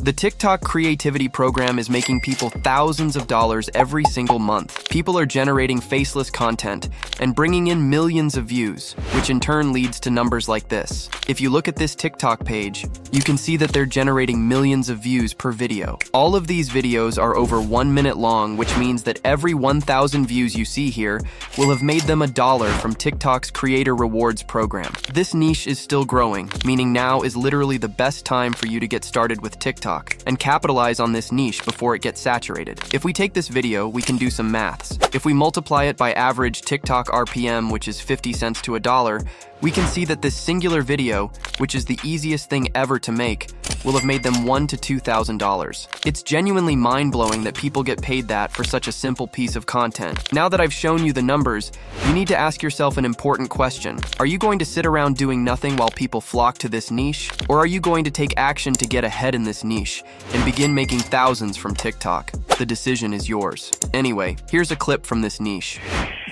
The TikTok creativity program is making people thousands of dollars every single month. People are generating faceless content and bringing in millions of views, which in turn leads to numbers like this. If you look at this TikTok page, you can see that they're generating millions of views per video. All of these videos are over 1 minute long, which means that every 1,000 views you see here will have made them $1 from TikTok's Creator Rewards program. This niche is still growing, meaning now is literally the best time for you to get started with TikTok and capitalize on this niche before it gets saturated. If we take this video, we can do some maths. If we multiply it by average TikTok RPM, which is 50 cents to $1, we can see that this singular video, which is the easiest thing ever to make, will have made them $1,000 to $2,000. It's genuinely mind-blowing that people get paid that for such a simple piece of content. Now that I've shown you the numbers, you need to ask yourself an important question. Are you going to sit around doing nothing while people flock to this niche? Or are you going to take action to get ahead in this niche and begin making thousands from TikTok? The decision is yours. Anyway, here's a clip from this niche.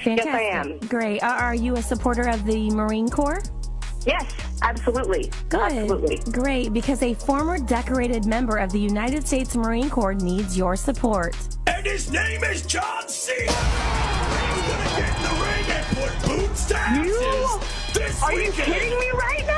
Fantastic. Yes, I am. Great. Are you a supporter of the Marine Corps? Yes, absolutely. Good. Absolutely. Great, because a former decorated member of the United States Marine Corps needs your support. And his name is John Cena! He's gonna get in the ring and put boots to asses this Are you weekend. kidding me right now?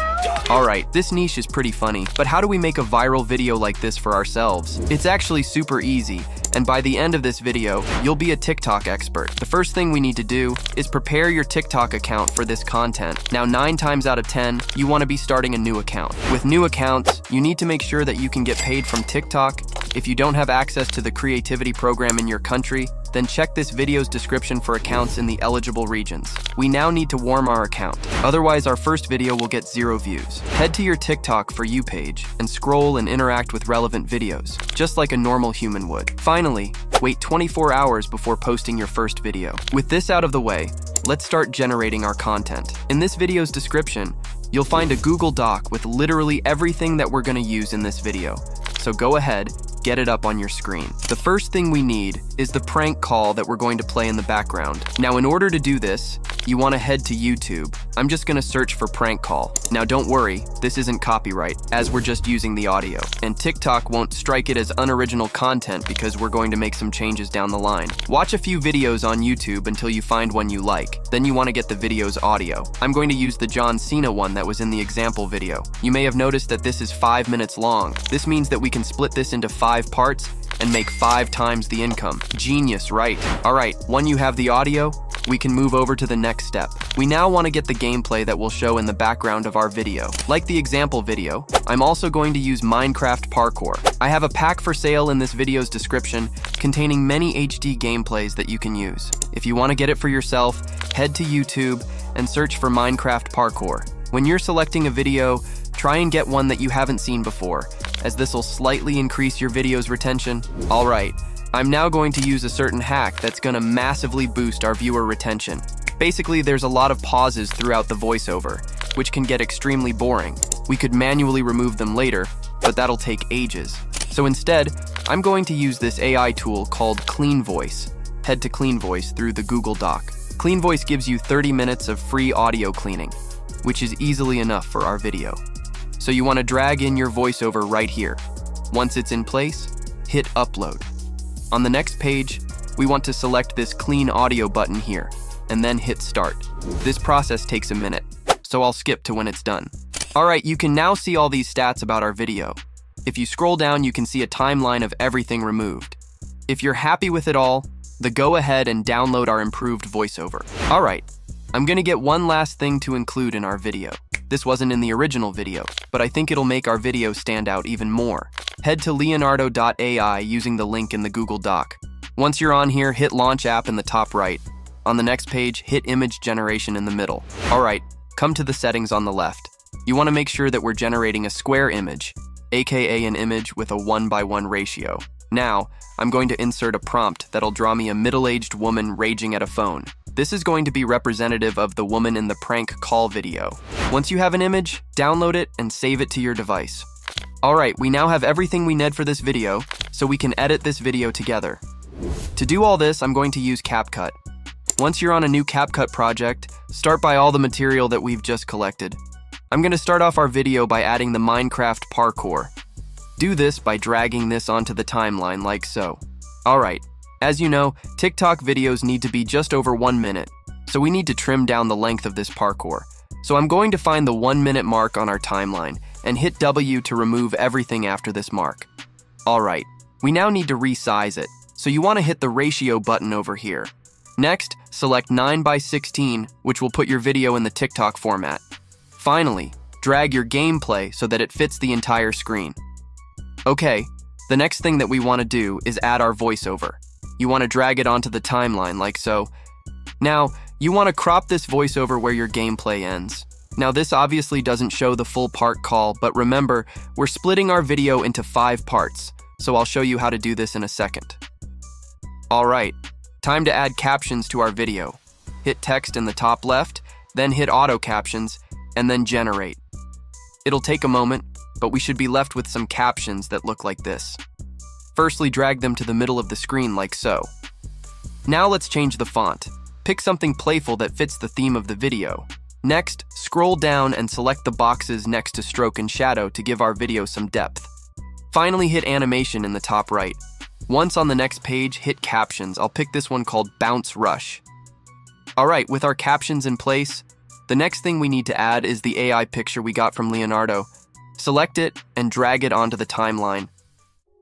Alright, this niche is pretty funny, but how do we make a viral video like this for ourselves? It's actually super easy, and by the end of this video, you'll be a TikTok expert. The first thing we need to do is prepare your TikTok account for this content. Now, 9 times out of 10, you want to be starting a new account. With new accounts, you need to make sure that you can get paid from TikTok. If you don't have access to the creativity program in your country, then check this video's description for accounts in the eligible regions. We now need to warm our account, otherwise our first video will get 0 views. Head to your TikTok For You page and scroll and interact with relevant videos, just like a normal human would. Finally, wait 24 hours before posting your first video. With this out of the way, let's start generating our content. In this video's description, you'll find a Google Doc with literally everything that we're going to use in this video. So go ahead, get it up on your screen. The first thing we need is the prank call that we're going to play in the background. Now, in order to do this, you want to head to YouTube. I'm just going to search for prank call. Now, don't worry, this isn't copyright, as we're just using the audio. And TikTok won't strike it as unoriginal content because we're going to make some changes down the line. Watch a few videos on YouTube until you find one you like. Then you want to get the video's audio. I'm going to use the John Cena one that was in the example video. You may have noticed that this is 5 minutes long. This means that we can split this into 5 parts and make 5 times the income. Genius, right? Alright, when you have the audio, we can move over to the next step. We now want to get the gameplay that will show in the background of our video. Like the example video, I'm also going to use Minecraft parkour. I have a pack for sale in this video's description containing many HD gameplays that you can use. If you want to get it for yourself, head to YouTube and search for Minecraft parkour. When you're selecting a video, try and get one that you haven't seen before, as this will slightly increase your video's retention. Alright, I'm now going to use a certain hack that's going to massively boost our viewer retention. Basically, there's a lot of pauses throughout the voiceover, which can get extremely boring. We could manually remove them later, but that'll take ages. So instead, I'm going to use this AI tool called Clean Voice. Head to Clean Voice through the Google Doc. Clean Voice gives you 30 minutes of free audio cleaning, which is easily enough for our video. So you want to drag in your voiceover right here. Once it's in place, hit Upload. On the next page, we want to select this Clean Audio button here, and then hit Start. This process takes a minute, so I'll skip to when it's done. Alright, you can now see all these stats about our video. If you scroll down, you can see a timeline of everything removed. If you're happy with it all, then go ahead and download our improved voiceover. Alright, I'm gonna get one last thing to include in our video. This wasn't in the original video, but I think it'll make our video stand out even more. Head to leonardo.ai using the link in the Google Doc. Once you're on here, hit Launch App in the top right. On the next page, hit Image Generation in the middle. Alright, come to the settings on the left. You want to make sure that we're generating a square image, aka an image with a 1:1 ratio. Now, I'm going to insert a prompt that'll draw me a middle-aged woman raging at a phone. This is going to be representative of the woman in the prank call video. Once you have an image, download it and save it to your device. Alright, we now have everything we need for this video, so we can edit this video together. To do all this, I'm going to use CapCut. Once you're on a new CapCut project, start by all the material that we've just collected. I'm going to start off our video by adding the Minecraft parkour. Do this by dragging this onto the timeline like so. Alright, as you know, TikTok videos need to be just over 1 minute, so we need to trim down the length of this parkour. So I'm going to find the 1 minute mark on our timeline and hit W to remove everything after this mark. Alright, we now need to resize it, so you want to hit the ratio button over here. Next, select 9:16, which will put your video in the TikTok format. Finally, drag your gameplay so that it fits the entire screen. Okay, the next thing that we want to do is add our voiceover. You want to drag it onto the timeline like so. Now, you want to crop this voiceover where your gameplay ends. Now this obviously doesn't show the full part call, but remember, we're splitting our video into 5 parts, so I'll show you how to do this in a second. Alright, time to add captions to our video. Hit text in the top left, then hit auto captions, and then generate. It'll take a moment, but we should be left with some captions that look like this. Firstly, drag them to the middle of the screen like so. Now let's change the font. Pick something playful that fits the theme of the video. Next, scroll down and select the boxes next to stroke and shadow to give our video some depth. Finally, hit animation in the top right. Once on the next page, hit captions. I'll pick this one called Bounce Rush. Alright, with our captions in place, the next thing we need to add is the AI picture we got from Leonardo. Select it and drag it onto the timeline.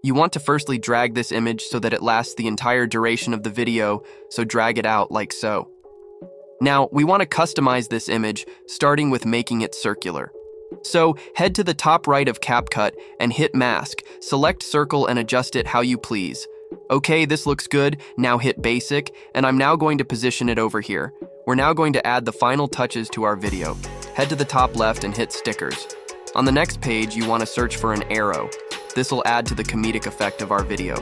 You want to firstly drag this image so that it lasts the entire duration of the video, so drag it out like so. Now, we want to customize this image, starting with making it circular. So, head to the top right of CapCut and hit Mask. Select Circle and adjust it how you please. Okay, this looks good. Now hit Basic, and I'm now going to position it over here. We're now going to add the final touches to our video. Head to the top left and hit Stickers. On the next page, you want to search for an arrow. This will add to the comedic effect of our video.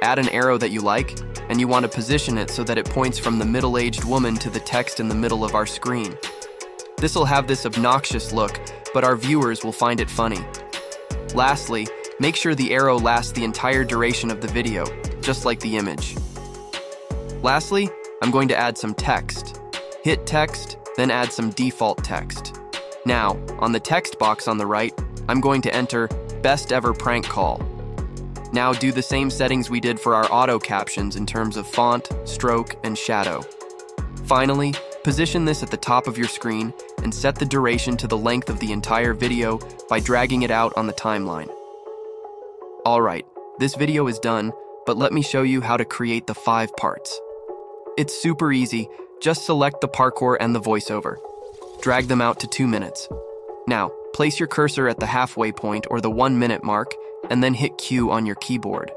Add an arrow that you like, and you want to position it so that it points from the middle-aged woman to the text in the middle of our screen. This will have this obnoxious look, but our viewers will find it funny. Lastly, make sure the arrow lasts the entire duration of the video, just like the image. Lastly, I'm going to add some text. Hit text, then add some default text. Now, on the text box on the right, I'm going to enter Best Ever Prank Call. Now do the same settings we did for our auto captions in terms of font, stroke, and shadow. Finally, position this at the top of your screen and set the duration to the length of the entire video by dragging it out on the timeline. Alright, this video is done, but let me show you how to create the 5 parts. It's super easy, just select the parkour and the voiceover. Drag them out to 2 minutes. Now, place your cursor at the halfway point or the 1 minute mark, and then hit Q on your keyboard.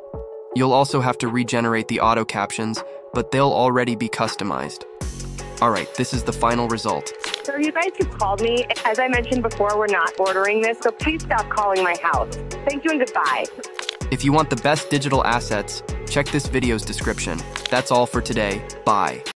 You'll also have to regenerate the auto captions, but they'll already be customized. Alright, this is the final result. So you guys have called me. As I mentioned before, we're not ordering this, so please stop calling my house. Thank you and goodbye. If you want the best digital assets, check this video's description. That's all for today. Bye.